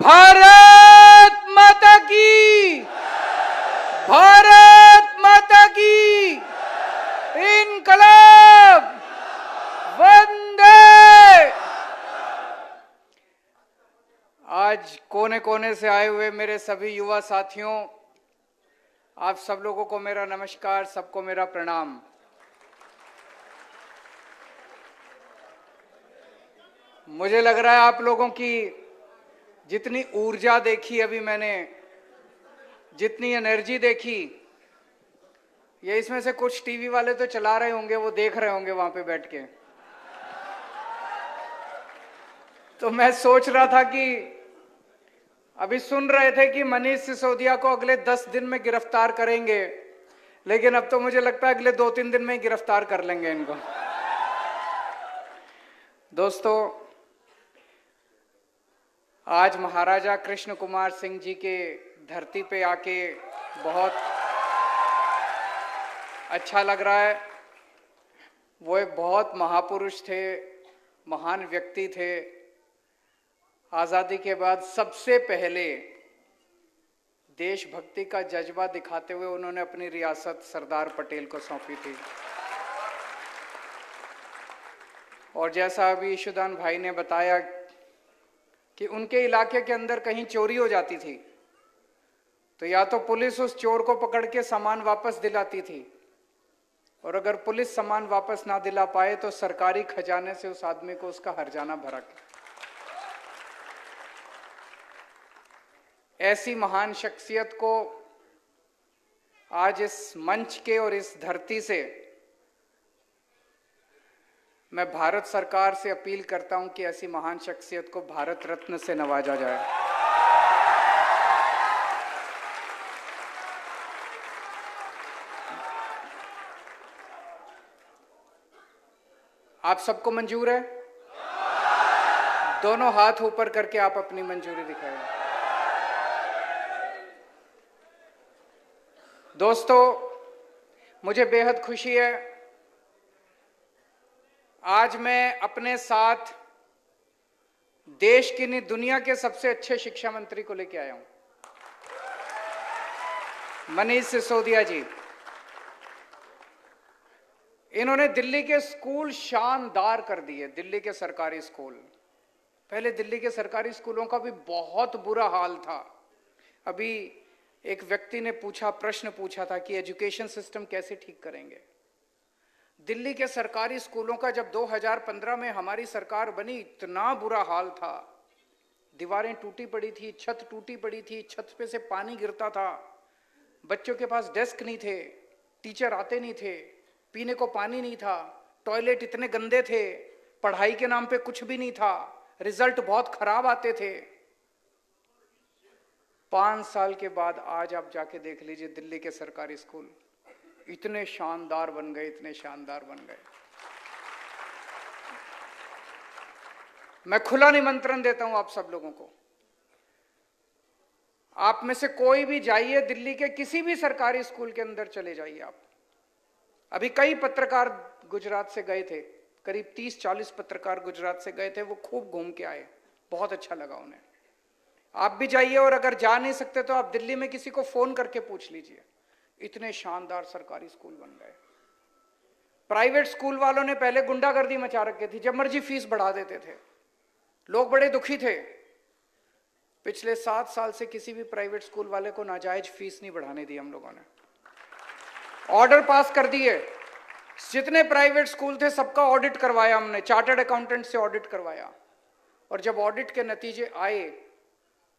भारत माता की, भारत माता की, इनकलाब, वंदे। आज कोने कोने से आए हुए मेरे सभी युवा साथियों, आप सब लोगों को मेरा नमस्कार, सबको मेरा प्रणाम। मुझे लग रहा है आप लोगों की जितनी ऊर्जा देखी अभी मैंने, जितनी एनर्जी देखी, ये इसमें से कुछ टीवी वाले तो चला रहे होंगे, वो देख रहे होंगे वहां पे बैठ के। तो मैं सोच रहा था कि अभी सुन रहे थे कि मनीष सिसोदिया को अगले 10 दिन में गिरफ्तार करेंगे, लेकिन अब तो मुझे लगता है अगले 2-3 दिन में ही गिरफ्तार कर लेंगे इनको। दोस्तों, आज महाराजा कृष्ण कुमार सिंह जी के धरती पे आके बहुत अच्छा लग रहा है। वो एक बहुत महापुरुष थे, महान व्यक्ति थे। आजादी के बाद सबसे पहले देशभक्ति का जज्बा दिखाते हुए उन्होंने अपनी रियासत सरदार पटेल को सौंपी थी। और जैसा अभी ईशुदान भाई ने बताया कि उनके इलाके के अंदर कहीं चोरी हो जाती थी तो या तो पुलिस उस चोर को पकड़ के सामान वापस दिलाती थी, और अगर पुलिस सामान वापस ना दिला पाए तो सरकारी खजाने से उस आदमी को उसका हर्जाना भरा के। ऐसी महान शख्सियत को आज इस मंच के और इस धरती से मैं भारत सरकार से अपील करता हूं कि ऐसी महान शख्सियत को भारत रत्न से नवाजा जाए। आप सबको मंजूर है? दोनों हाथ ऊपर करके आप अपनी मंजूरी दिखाएं। दोस्तों, मुझे बेहद खुशी है, आज मैं अपने साथ देश की नहीं दुनिया के सबसे अच्छे शिक्षा मंत्री को लेकर आया हूं, मनीष सिसोदिया जी। इन्होंने दिल्ली के स्कूल शानदार कर दिए, दिल्ली के सरकारी स्कूल। पहले दिल्ली के सरकारी स्कूलों का भी बहुत बुरा हाल था। अभी एक व्यक्ति ने प्रश्न पूछा था कि एजुकेशन सिस्टम कैसे ठीक करेंगे। दिल्ली के सरकारी स्कूलों का जब 2015 में हमारी सरकार बनी, इतना बुरा हाल था। दीवारें टूटी पड़ी थी, छत टूटी पड़ी थी, छत पे से पानी गिरता था, बच्चों के पास डेस्क नहीं थे, टीचर आते नहीं थे, पीने को पानी नहीं था, टॉयलेट इतने गंदे थे, पढ़ाई के नाम पे कुछ भी नहीं था, रिजल्ट बहुत खराब आते थे। 5 साल के बाद आज आप जाके देख लीजिए, दिल्ली के सरकारी स्कूल इतने शानदार बन गए, इतने शानदार बन गए। मैं खुला निमंत्रण देता हूं आप सब लोगों को, आप में से कोई भी जाइए, दिल्ली के किसी भी सरकारी स्कूल के अंदर चले जाइए आप। अभी कई पत्रकार गुजरात से गए थे, करीब 30-40 पत्रकार गुजरात से गए थे, वो खूब घूम के आए, बहुत अच्छा लगा उन्हें। आप भी जाइए, और अगर जा नहीं सकते तो आप दिल्ली में किसी को फोन करके पूछ लीजिए, इतने शानदार सरकारी स्कूल बन गए। प्राइवेट स्कूल वालों ने पहले गुंडागर्दी मचा रखी थी, जब मर्जी फीस बढ़ा देते थे, लोग बड़े दुखी थे। पिछले 7 साल से किसी भी प्राइवेट स्कूल वाले को नाजायज फीस नहीं बढ़ाने दी हम लोगों ने, ऑर्डर पास कर दिए। जितने प्राइवेट स्कूल थे सबका ऑडिट करवाया हमने, चार्टर्ड अकाउंटेंट से ऑडिट करवाया, और जब ऑडिट के नतीजे आए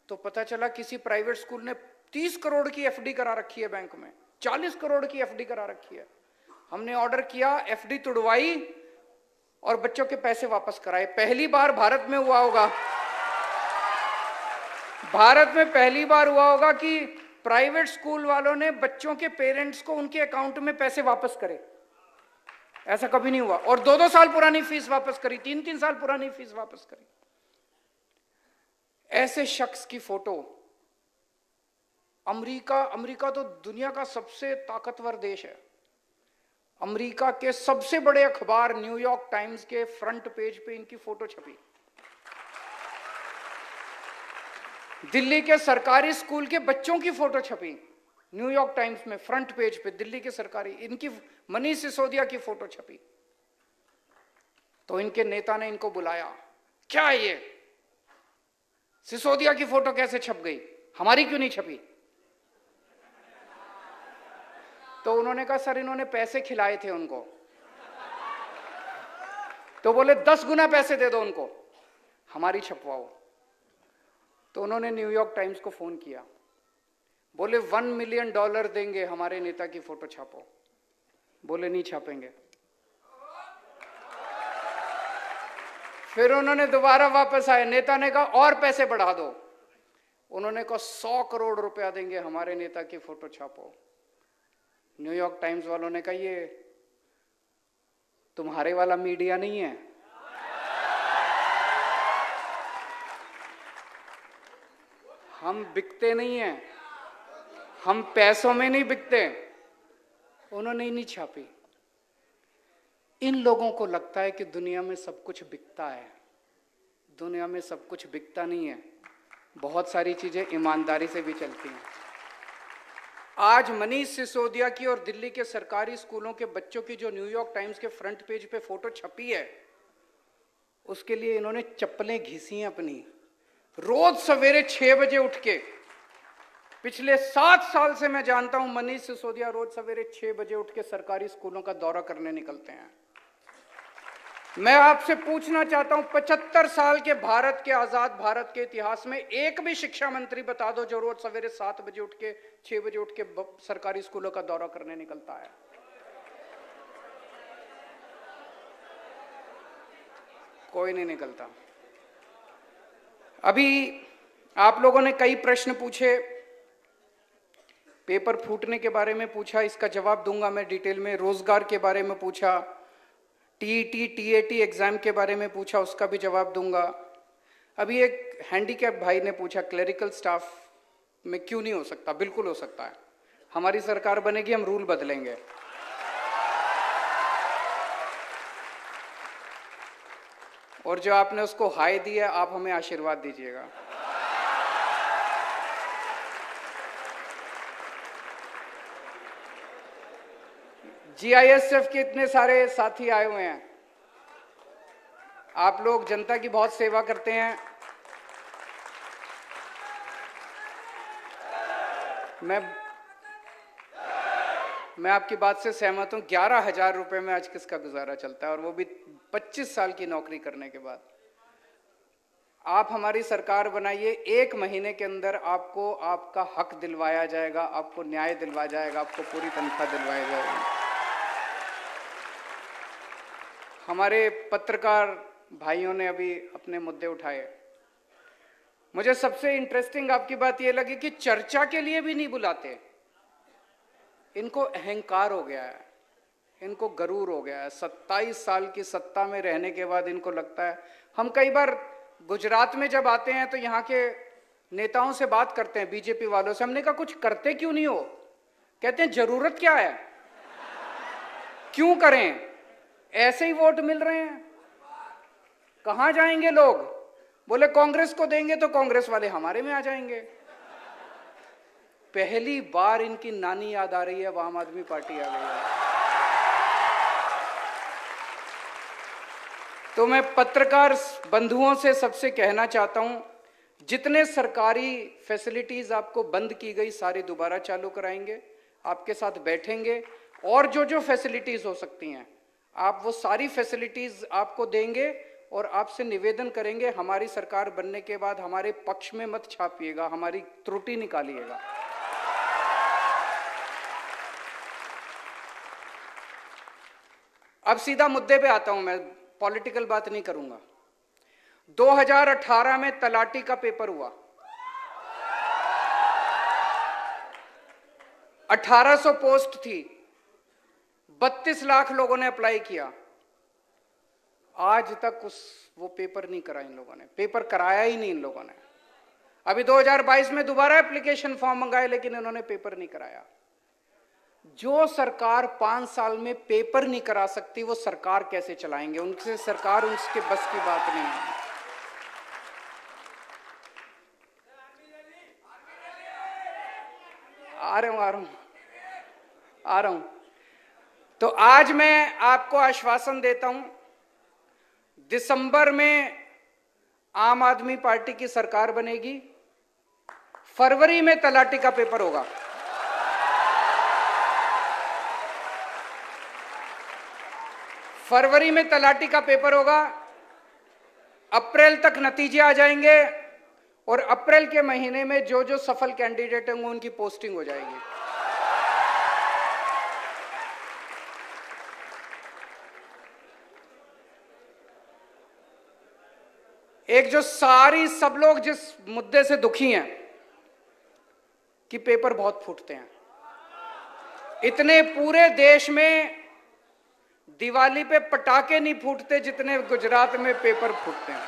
तो पता चला किसी प्राइवेट स्कूल ने 30 करोड़ की एफडी करा रखी है बैंक में, 40 करोड़ की एफडी करा रखी है। हमने ऑर्डर किया, एफडी तुड़वाई और बच्चों के पैसे वापस कराए। पहली बार भारत में हुआ होगा, भारत में पहली बार हुआ होगा कि प्राइवेट स्कूल वालों ने बच्चों के पेरेंट्स को उनके अकाउंट में पैसे वापस करे। ऐसा कभी नहीं हुआ। और 2-2 साल पुरानी फीस वापस करी, 3-3 साल पुरानी फीस वापस करी। ऐसे शख्स की फोटो, अमेरिका तो दुनिया का सबसे ताकतवर देश है। अमेरिका के सबसे बड़े अखबार न्यूयॉर्क टाइम्स के फ्रंट पेज पे इनकी फोटो छपी। दिल्ली के सरकारी स्कूल के बच्चों की फोटो छपी न्यूयॉर्क टाइम्स में, फ्रंट पेज पे दिल्ली के सरकारी, इनकी मनीष सिसोदिया की फोटो छपी। तो इनके नेता ने इनको बुलाया, क्या ये सिसोदिया की फोटो कैसे छप गई, हमारी क्यों नहीं छपी? तो उन्होंने कहा सर इन्होंने पैसे खिलाए थे उनको। तो बोले 10 गुना पैसे दे दो उनको, हमारी छपवाओ। तो उन्होंने न्यूयॉर्क टाइम्स को फोन किया, बोले $1 मिलियन देंगे, हमारे नेता की फोटो छापो। बोले नहीं छापेंगे। फिर उन्होंने दोबारा वापस आए, नेता ने कहा और पैसे बढ़ा दो। उन्होंने कहा 100 करोड़ रुपया देंगे, हमारे नेता की फोटो छापो। न्यूयॉर्क टाइम्स वालों ने कहा ये तुम्हारे वाला मीडिया नहीं है, हम बिकते नहीं हैं, हम पैसों में नहीं बिकते। उन्होंने ही नहीं छापी। इन लोगों को लगता है कि दुनिया में सब कुछ बिकता है। दुनिया में सब कुछ बिकता नहीं है, बहुत सारी चीजें ईमानदारी से भी चलती हैं। आज मनीष सिसोदिया की और दिल्ली के सरकारी स्कूलों के बच्चों की जो न्यूयॉर्क टाइम्स के फ्रंट पेज पे फोटो छपी है, उसके लिए इन्होंने चप्पलें घिसी हैं अपनी। रोज सवेरे 6 बजे उठ के, पिछले 7 साल से मैं जानता हूं मनीष सिसोदिया रोज सवेरे 6 बजे उठ के सरकारी स्कूलों का दौरा करने निकलते हैं। मैं आपसे पूछना चाहता हूं 75 साल के भारत के, आजाद भारत के इतिहास में एक भी शिक्षा मंत्री बता दो जो रोज सवेरे 7 बजे उठ के 6 बजे उठ के सरकारी स्कूलों का दौरा करने निकलता है। कोई नहीं निकलता। अभी आप लोगों ने कई प्रश्न पूछे, पेपर फूटने के बारे में पूछा, इसका जवाब दूंगा मैं डिटेल में। रोजगार के बारे में पूछा, टीईटी टीएटी एग्जाम के बारे में पूछा, उसका भी जवाब दूंगा। अभी एक हैंडीकैप भाई ने पूछा क्लरिकल स्टाफ में क्यों नहीं हो सकता। बिल्कुल हो सकता है, हमारी सरकार बनेगी, हम रूल बदलेंगे। और जो आपने उसको हाय दिया, आप हमें आशीर्वाद दीजिएगा। जीआईएसएफ के इतने सारे साथी आए हुए हैं, आप लोग जनता की बहुत सेवा करते हैं। मैं आपकी बात से सहमत हूं। 11,000 रुपए में आज किसका गुजारा चलता है, और वो भी 25 साल की नौकरी करने के बाद। आप हमारी सरकार बनाइए, 1 महीने के अंदर आपको आपका हक दिलवाया जाएगा, आपको न्याय दिलवाया जाएगा, आपको पूरी तनख्वाह दिलवाई जाएगी। हमारे पत्रकार भाइयों ने अभी अपने मुद्दे उठाए। मुझे सबसे इंटरेस्टिंग आपकी बात यह लगी कि चर्चा के लिए भी नहीं बुलाते। इनको अहंकार हो गया है, इनको गरूर हो गया है। 27 साल की सत्ता में रहने के बाद इनको लगता है, हम कई बार गुजरात में जब आते हैं तो यहाँ के नेताओं से बात करते हैं, बीजेपी वालों से। हमने कहा कुछ करते क्यों नहीं हो? कहते हैं जरूरत क्या है, क्यों करें, ऐसे ही वोट मिल रहे हैं, कहां जाएंगे लोग? बोले कांग्रेस को देंगे तो कांग्रेस वाले हमारे में आ जाएंगे। पहली बार इनकी नानी याद आ रही है, आम आदमी पार्टी आ गई है। तो मैं पत्रकार बंधुओं से सबसे कहना चाहता हूं, जितने सरकारी फैसिलिटीज आपको बंद की गई सारी दोबारा चालू कराएंगे, आपके साथ बैठेंगे, और जो जो फैसिलिटीज हो सकती हैं आप वो सारी फैसिलिटीज आपको देंगे, और आपसे निवेदन करेंगे हमारी सरकार बनने के बाद हमारे पक्ष में मत छापिएगा, हमारी त्रुटि निकालिएगा। अब सीधा मुद्दे पे आता हूं, मैं पॉलिटिकल बात नहीं करूंगा। 2018 में तलाटी का पेपर हुआ, 1800 पोस्ट थी, 32 लाख लोगों ने अप्लाई किया। आज तक वो पेपर नहीं करा इन लोगों ने, पेपर कराया ही नहीं इन लोगों ने। अभी 2022 में दोबारा एप्लीकेशन फॉर्म मंगाए, लेकिन इन्होंने पेपर नहीं कराया। जो सरकार 5 साल में पेपर नहीं करा सकती, वो सरकार कैसे चलाएंगे? उनसे सरकार, उसके बस की बात नहीं है। आ रहा हूं। तो आज मैं आपको आश्वासन देता हूं, दिसंबर में आम आदमी पार्टी की सरकार बनेगी, फरवरी में तलाटी का पेपर होगा। फरवरी में तलाटी का पेपर होगा, अप्रैल तक नतीजे आ जाएंगे और अप्रैल के महीने में जो जो सफल कैंडिडेट होंगे उनकी पोस्टिंग हो जाएगी। एक जो सब लोग जिस मुद्दे से दुखी हैं कि पेपर बहुत फूटते हैं, इतने पूरे देश में दिवाली पे पटाखे नहीं फूटते जितने गुजरात में पेपर फूटते हैं।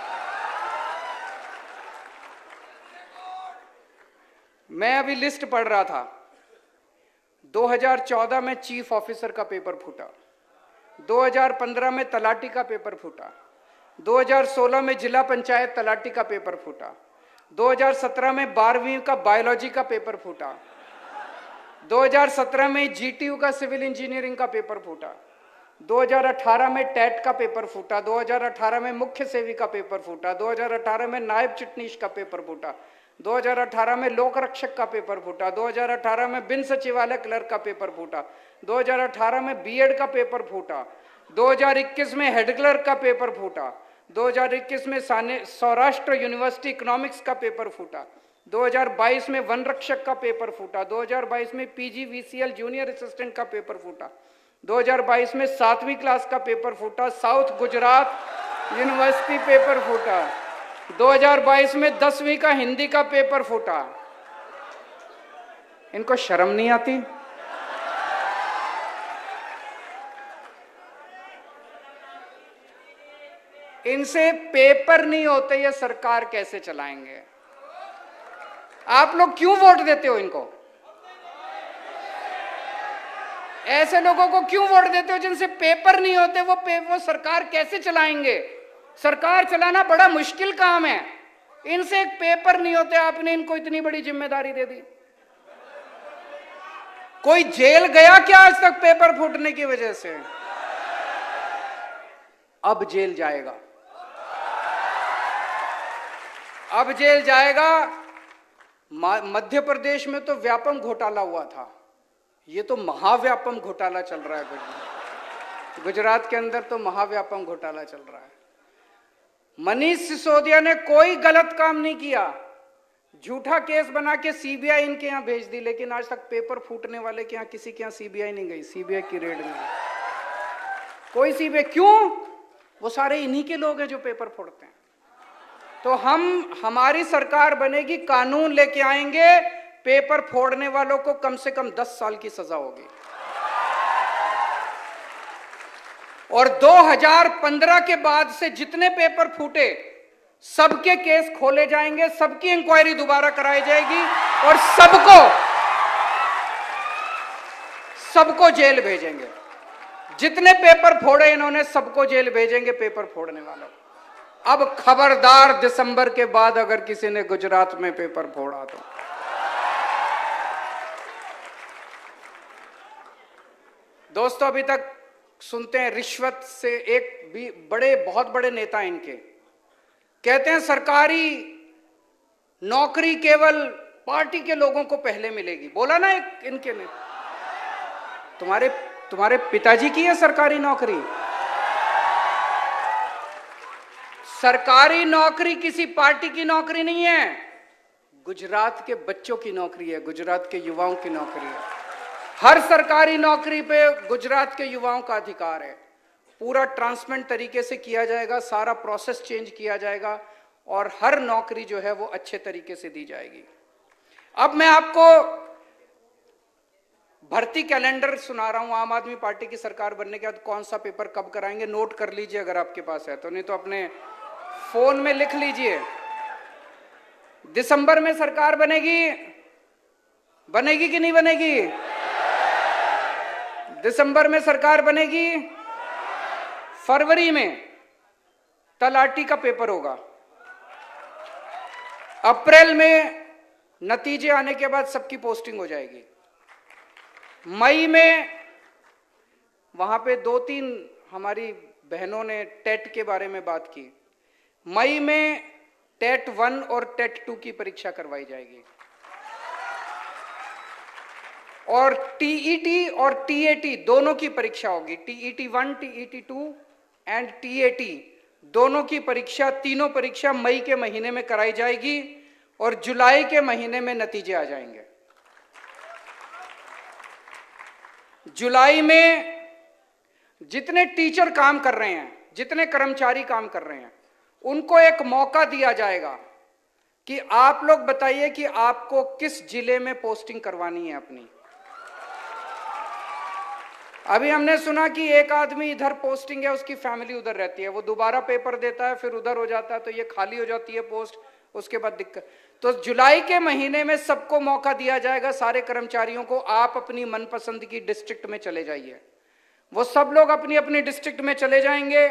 मैं अभी लिस्ट पढ़ रहा था, 2014 में चीफ ऑफिसर का पेपर फूटा, 2015 में तलाटी का पेपर फूटा, 2016 में जिला पंचायत तलाटी का पेपर फूटा, 2017 में 12वीं का बायोलॉजी का पेपर फूटा, 2017 में जीटीयू का सिविल इंजीनियरिंग का पेपर फूटा, 2018 में टेट का पेपर फूटा, 2018 में मुख्य सेवी का पेपर फूटा, 2018 में नायब चिटनीस का पेपर फूटा, 2018 में लोक रक्षक का पेपर फूटा, 2018 में बिन सचिवालय क्लर्क का पेपर फूटा, 2018 में बीएड का पेपर फूटा, 2021 में हेड क्लर्क का पेपर फूटा, 2021 में सौराष्ट्र यूनिवर्सिटी इकोनॉमिक्स का पेपर फूटा, 2022 में वन रक्षक का पेपर फूटा, 2022 में पीजीवीसीएल जूनियर असिस्टेंट का पेपर फूटा, 2022 में 7वीं क्लास का पेपर फूटा, साउथ गुजरात यूनिवर्सिटी पेपर फूटा, 2022 में 10वीं का हिंदी का पेपर फूटा। इनको शर्म नहीं आती? इनसे पेपर नहीं होते, ये सरकार कैसे चलाएंगे? आप लोग क्यों वोट देते हो इनको? ऐसे लोगों को क्यों वोट देते हो जिनसे पेपर नहीं होते? वो सरकार कैसे चलाएंगे? सरकार चलाना बड़ा मुश्किल काम है, इनसे एक पेपर नहीं होते, आपने इनको इतनी बड़ी जिम्मेदारी दे दी। कोई जेल गया क्या आज तक पेपर फूटने की वजह से? अब जेल जाएगा, अब जेल जाएगा। मध्य प्रदेश में तो व्यापम घोटाला हुआ था, ये तो महाव्यापम घोटाला चल रहा है। गुजरात के अंदर तो महाव्यापम घोटाला चल रहा है। मनीष सिसोदिया ने कोई गलत काम नहीं किया, झूठा केस बना के सीबीआई इनके यहां भेज दी, लेकिन आज तक पेपर फूटने वाले के यहां किसी के यहां सीबीआई नहीं गई, सीबीआई की रेड नहीं, कोई सीबीआई। क्यों? वो सारे इन्हीं के लोग हैं जो पेपर फोड़ते हैं। तो हमारी सरकार बनेगी, कानून लेके आएंगे, पेपर फोड़ने वालों को कम से कम 10 साल की सजा होगी। और 2015 के बाद से जितने पेपर फूटे सबके केस खोले जाएंगे, सबकी इंक्वायरी दोबारा कराई जाएगी और सबको जेल भेजेंगे। जितने पेपर फोड़े इन्होंने सबको जेल भेजेंगे, पेपर फोड़ने वालों। अब खबरदार, दिसंबर के बाद अगर किसी ने गुजरात में पेपर फोड़ा तो दोस्तों, अभी तक सुनते हैं रिश्वत से, एक भी बहुत बड़े नेता इनके कहते हैं सरकारी नौकरी केवल पार्टी के लोगों को पहले मिलेगी। बोला ना एक इनके ने, तुम्हारे पिताजी की है सरकारी नौकरी? सरकारी नौकरी किसी पार्टी की नौकरी नहीं है, गुजरात के बच्चों की नौकरी है, गुजरात के युवाओं की नौकरी है। हर सरकारी नौकरी पे गुजरात के युवाओं का अधिकार है। पूरा ट्रांसपेरेंट तरीके से किया जाएगा, सारा प्रोसेस चेंज किया जाएगा और हर नौकरी जो है वो अच्छे तरीके से दी जाएगी। अब मैं आपको भर्ती कैलेंडर सुना रहा हूं। आम आदमी पार्टी की सरकार बनने के बाद कौन सा पेपर कब कराएंगे, नोट कर लीजिए अगर आपके पास है तो, नहीं तो अपने फोन में लिख लीजिए। दिसंबर में सरकार बनेगी कि नहीं बनेगी? दिसंबर में सरकार बनेगी, फरवरी में तलाटी का पेपर होगा, अप्रैल में नतीजे आने के बाद सबकी पोस्टिंग हो जाएगी। मई में वहां पे 2-3 हमारी बहनों ने टेट के बारे में बात की। मई में टेट 1 और टेट 2 की परीक्षा करवाई जाएगी और टीईटी और टीएटी दोनों की परीक्षा होगी। टीईटी 1, टीईटी 2 एंड टीएटी दोनों की परीक्षा, तीनों परीक्षा मई के महीने में कराई जाएगी और जुलाई के महीने में नतीजे आ जाएंगे। जुलाई में जितने टीचर काम कर रहे हैं, जितने कर्मचारी काम कर रहे हैं, उनको एक मौका दिया जाएगा कि आप लोग बताइए कि आपको किस जिले में पोस्टिंग करवानी है अपनी। अभी हमने सुना कि एक आदमी इधर पोस्टिंग है, उसकी फैमिली उधर रहती है, वो दोबारा पेपर देता है, फिर उधर हो जाता है, तो ये खाली हो जाती है पोस्ट, उसके बाद दिक्कत। तो जुलाई के महीने में सबको मौका दिया जाएगा, सारे कर्मचारियों को, आप अपनी मनपसंद की डिस्ट्रिक्ट में चले जाइए। वो सब लोग अपनी अपनी डिस्ट्रिक्ट में चले जाएंगे।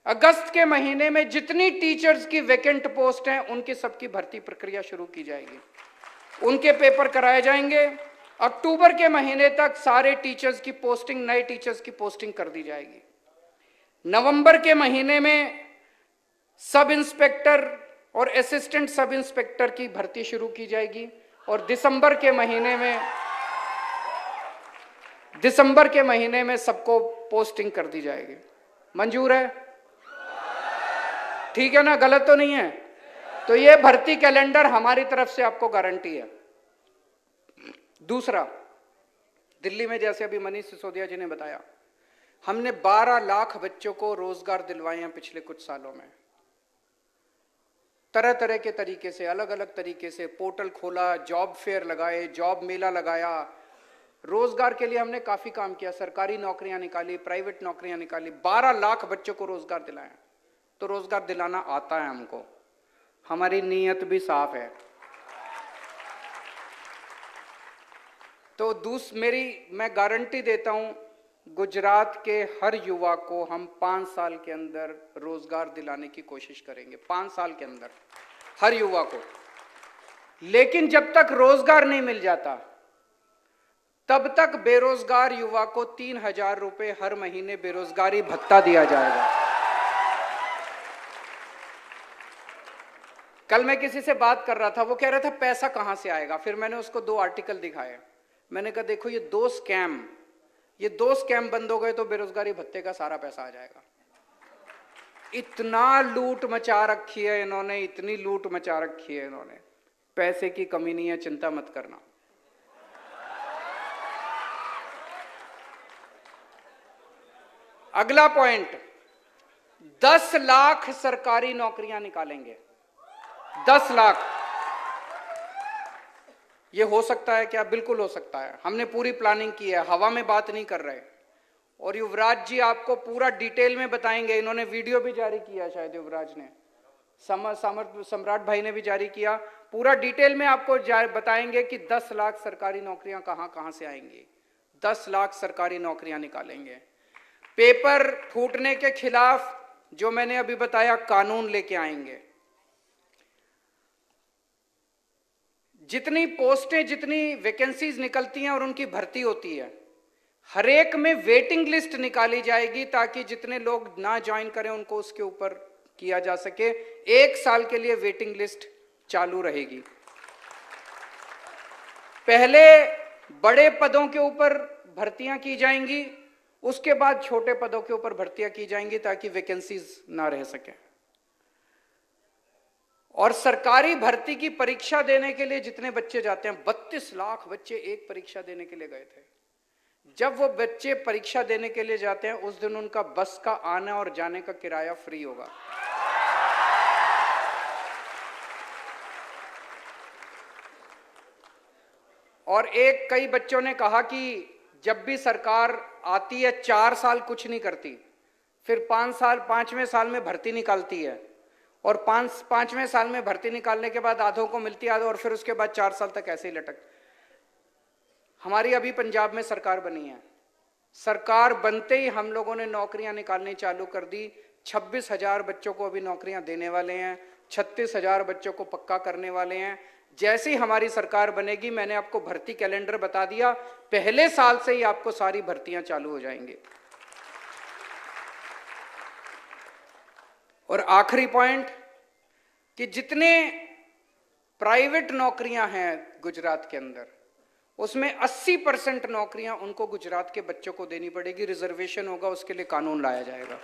अगस्त के महीने में जितनी टीचर्स की वैकेंट पोस्ट हैं, उनकी सबकी भर्ती प्रक्रिया शुरू की जाएगी, उनके पेपर कराए जाएंगे। अक्टूबर के महीने तक सारे टीचर्स की पोस्टिंग, नए टीचर्स की पोस्टिंग कर दी जाएगी। नवंबर के महीने में सब इंस्पेक्टर और असिस्टेंट सब इंस्पेक्टर की भर्ती शुरू की जाएगी और दिसंबर के महीने में सबको पोस्टिंग कर दी जाएगी। मंजूर है? ठीक है ना? गलत तो नहीं है? तो ये भर्ती कैलेंडर हमारी तरफ से आपको गारंटी है। दूसरा, दिल्ली में जैसे अभी मनीष सिसोदिया जी ने बताया, हमने 12 लाख बच्चों को रोजगार दिलवाए हैं पिछले कुछ सालों में। तरह तरह के तरीके से, अलग अलग तरीके से पोर्टल खोला, जॉब फेयर लगाए, जॉब मेला लगाया, रोजगार के लिए हमने काफी काम किया, सरकारी नौकरियां निकाली, प्राइवेट नौकरियां निकाली, 12 लाख बच्चों को रोजगार दिलाया। तो रोजगार दिलाना आता है हमको, हमारी नीयत भी साफ है। तो मैं गारंटी देता हूं, गुजरात के हर युवा को हम 5 साल के अंदर रोजगार दिलाने की कोशिश करेंगे, 5 साल के अंदर हर युवा को। लेकिन जब तक रोजगार नहीं मिल जाता, तब तक बेरोजगार युवा को 3,000 रुपए हर महीने बेरोजगारी भत्ता दिया जाएगा। कल मैं किसी से बात कर रहा था, वो कह रहा था पैसा कहां से आएगा। फिर मैंने उसको 2 आर्टिकल दिखाए। मैंने कहा देखो, ये दो स्कैम बंद हो गए तो बेरोजगारी भत्ते का सारा पैसा आ जाएगा। इतना लूट मचा रखी है इन्होंने, इतनी लूट मचा रखी है इन्होंने, पैसे की कमी नहीं है, चिंता मत करना। अगला पॉइंट, 10 लाख सरकारी नौकरियां निकालेंगे। 10 लाख। ये हो सकता है क्या? बिल्कुल हो सकता है। हमने पूरी प्लानिंग की है, हवा में बात नहीं कर रहे। और युवराज जी आपको पूरा डिटेल में बताएंगे, इन्होंने वीडियो भी जारी किया, शायद युवराज ने, सम्राट भाई ने भी जारी किया। पूरा डिटेल में आपको बताएंगे कि 10 लाख सरकारी नौकरियां कहां कहां से आएंगी। 10 लाख सरकारी नौकरियां निकालेंगे। पेपर फूटने के खिलाफ जो मैंने अभी बताया, कानून लेके आएंगे। जितनी पोस्टें, जितनी वैकेंसीज निकलती हैं और उनकी भर्ती होती है, हर एक में वेटिंग लिस्ट निकाली जाएगी, ताकि जितने लोग ना ज्वाइन करें उनको उसके ऊपर किया जा सके। 1 साल के लिए वेटिंग लिस्ट चालू रहेगी। पहले बड़े पदों के ऊपर भर्तियां की जाएंगी, उसके बाद छोटे पदों के ऊपर भर्तियां की जाएंगी, ताकि वैकेंसीज ना रह सके। और सरकारी भर्ती की परीक्षा देने के लिए जितने बच्चे जाते हैं, 32 लाख बच्चे एक परीक्षा देने के लिए गए थे। जब वो बच्चे परीक्षा देने के लिए जाते हैं, उस दिन उनका बस का आने और जाने का किराया फ्री होगा। और कई बच्चों ने कहा कि जब भी सरकार आती है 4 साल कुछ नहीं करती, फिर 5वें साल में भर्ती निकालती है, और 5वें साल में भर्ती निकालने के बाद आधों को मिलती है, और फिर उसके बाद 4 साल तक ऐसे ही लटक। हमारी अभी पंजाब में सरकार बनी है, सरकार बनते ही हम लोगों ने नौकरियां निकालनी चालू कर दी। 26,000 बच्चों को अभी नौकरियां देने वाले हैं, 36,000 बच्चों को पक्का करने वाले हैं। जैसी हमारी सरकार बनेगी, मैंने आपको भर्ती कैलेंडर बता दिया, पहले साल से ही आपको सारी भर्तियां चालू हो जाएंगी। और आखिरी पॉइंट कि जितने प्राइवेट नौकरियां हैं गुजरात के अंदर, उसमें 80% नौकरियां उनको गुजरात के बच्चों को देनी पड़ेगी। रिजर्वेशन होगा, उसके लिए कानून लाया जाएगा।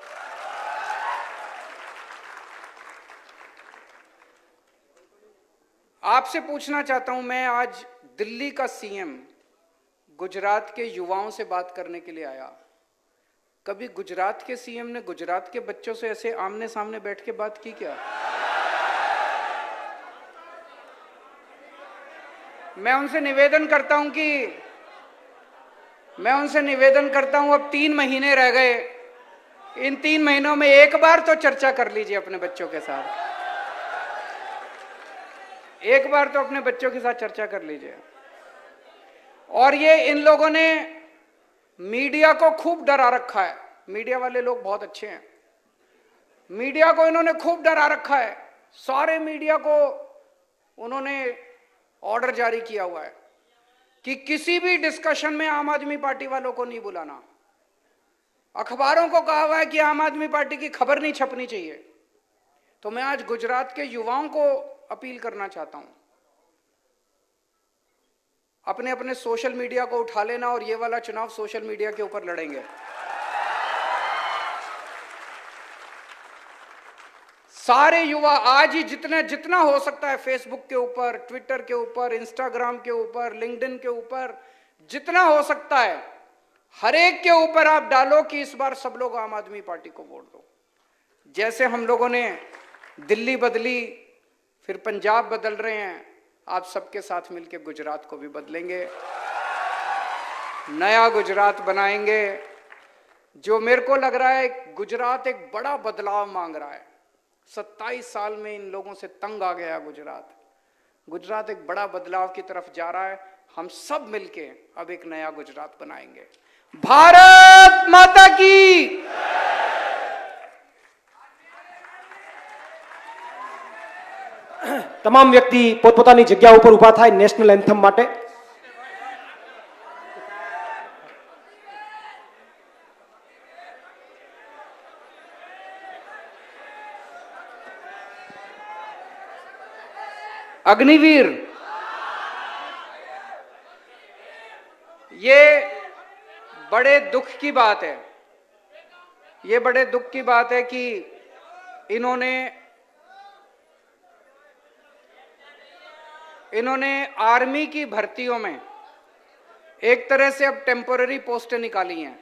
आपसे पूछना चाहता हूं, मैं आज दिल्ली का सीएम गुजरात के युवाओं से बात करने के लिए आया। कभी गुजरात के सीएम ने गुजरात के बच्चों से ऐसे आमने सामने बैठ के बात की क्या? मैं उनसे निवेदन करता हूं, अब 3 महीने रह गए, इन 3 महीनों में एक बार तो चर्चा कर लीजिए अपने बच्चों के साथ। एक बार तो अपने बच्चों के साथ चर्चा कर लीजिए। और ये इन लोगों ने मीडिया को खूब डरा रखा है। मीडिया वाले लोग बहुत अच्छे हैं, मीडिया को इन्होंने खूब डरा रखा है। सारे मीडिया को उन्होंने ऑर्डर जारी किया हुआ है कि किसी भी डिस्कशन में आम आदमी पार्टी वालों को नहीं बुलाना। अखबारों को कहा हुआ है कि आम आदमी पार्टी की खबर नहीं छपनी चाहिए। तो मैं आज गुजरात के युवाओं को अपील करना चाहता हूं, अपने अपने सोशल मीडिया को उठा लेना और ये वाला चुनाव सोशल मीडिया के ऊपर लड़ेंगे। सारे युवा आज ही जितना हो सकता है, फेसबुक के ऊपर, ट्विटर के ऊपर, इंस्टाग्राम के ऊपर, लिंक्डइन के ऊपर, जितना हो सकता है हर एक के ऊपर आप डालो कि इस बार सब लोग आम आदमी पार्टी को वोट दो। जैसे हम लोगों ने दिल्ली बदली, फिर पंजाब बदल रहे हैं, आप सबके साथ मिलकर गुजरात को भी बदलेंगे, नया गुजरात बनाएंगे। जो मेरे को लग रहा है गुजरात एक बड़ा बदलाव मांग रहा है। 27 साल में इन लोगों से तंग आ गया गुजरात एक बड़ा बदलाव की तरफ जा रहा है। हम सब मिलके अब एक नया गुजरात बनाएंगे। भारत माता की। તમામ વ્યક્તિ પોતપોતાની જગ્યા ઉપર ઊભા થાય નેશનલ એન્થમ માટે। अग्निवीर, ये बड़े दुख की बात है, ये बड़े दुख की बात है कि इन्होंने आर्मी की भर्तियों में एक तरह से अब टेम्पोररी पोस्टें निकाली हैं।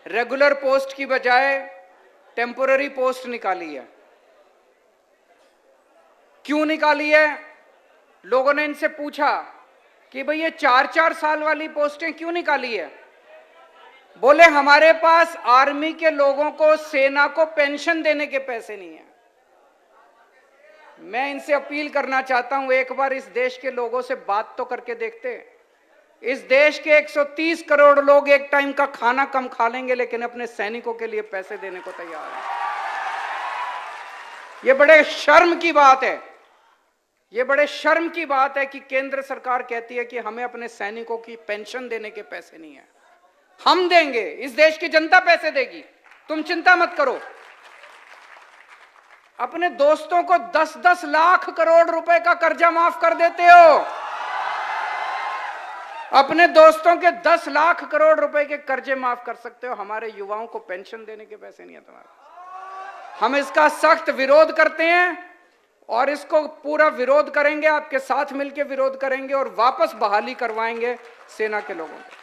रेगुलर पोस्ट की बजाय टेम्पोररी पोस्ट निकाली है। क्यों निकाली है? लोगों ने इनसे पूछा कि भाई ये 4-4 साल वाली पोस्टें क्यों निकाली है? बोले हमारे पास आर्मी के लोगों को, सेना को पेंशन देने के पैसे नहीं है। मैं इनसे अपील करना चाहता हूं, एक बार इस देश के लोगों से बात तो करके देखते। इस देश के 130 करोड़ लोग एक टाइम का खाना कम खा लेंगे, लेकिन अपने सैनिकों के लिए पैसे देने को तैयार हैं। ये बड़े शर्म की बात है, ये बड़े शर्म की बात है कि केंद्र सरकार कहती है कि हमें अपने सैनिकों की पेंशन देने के पैसे नहीं है। हम देंगे, इस देश की जनता पैसे देगी, तुम चिंता मत करो। अपने दोस्तों को 10-10 लाख करोड़ रुपए का कर्जा माफ कर देते हो। अपने दोस्तों के 10 लाख करोड़ रुपए के कर्जे माफ कर सकते हो, हमारे युवाओं को पेंशन देने के पैसे नहीं है तुम्हारे। हम इसका सख्त विरोध करते हैं और इसको पूरा विरोध करेंगे, आपके साथ मिलकर विरोध करेंगे और वापस बहाली करवाएंगे सेना के लोगों को।